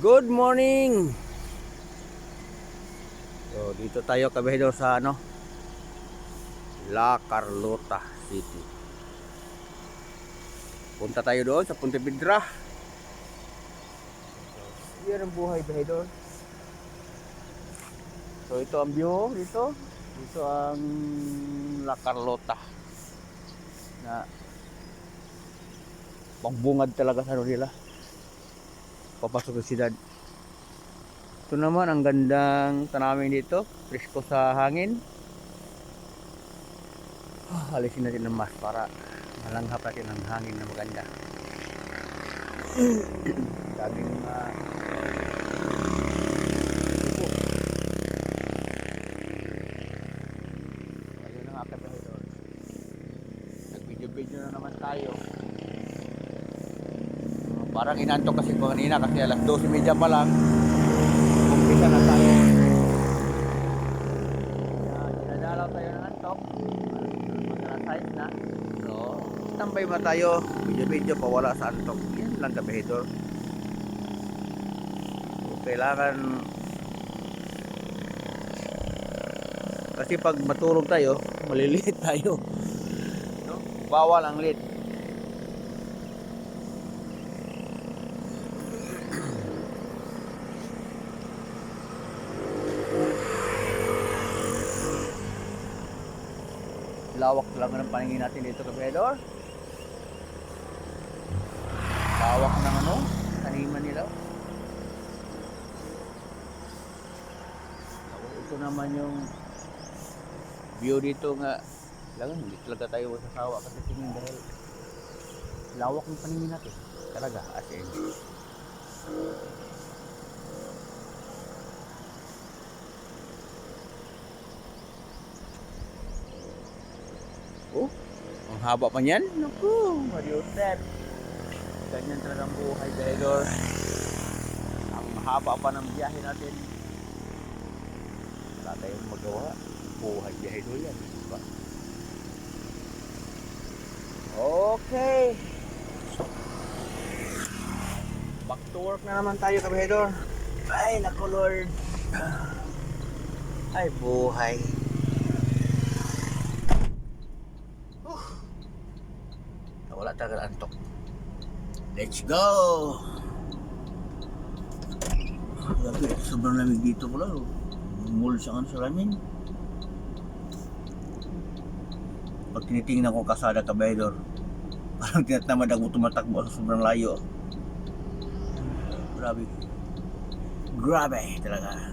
Good morning! So, dito tayo kabahidor sa La Carlota City. Punta tayo doon sa Punta Vedra. So, yan ang buhay bahidor. So, ito ang view dito. Dito ang La Carlota. Na pangbungad talaga sa nila. Papasok sa siyudad. Ito naman ang gandang tanawin dito, presko sa hangin. Alisin natin ng mask para malanghap natin ang hangin na maganda. Daming ayun ang aking bahidor. Nag-video na naman tayo. Parang inantok kasi ko kanina kasi alas 12:30 pa lang. Umpisa na tayo. Dinadalaw tayo ng antok. Mag-alas na. So, tambay ba tayo? Video pawala sa antok. Yan lang kabahidor. So, kailangan kasi pag matulog tayo, maliliit tayo. No? Bawal ang lit. Lawak lang ng paningin natin dito kabahidor. Lawak ng taniman nila. Ito naman yung view dito nga. Lang hindi talaga tayo masasawa kasi tingin dahil lawak ng paningin natin. Talaga as in. Oh, ang haba pa niyan. Naku, Mario Set. Ganyan talaga ang buhay, bahidor. Ang mahaba pa ng biyahe natin. Wala tayong magawa. Buhay, bahidor yan. Diba? Okay. Back to work na naman tayo, kabahidor. Ay, naku Lord. Ay, buhay. Wala talaga antok. Let's go! Sobrang lamig dito pala. Mall sa salamin. Pag tinitingnan ko kasada kabahidor, parang tinatamad ako tumatakbo sa sobrang layo. Grabe. Grabe talaga.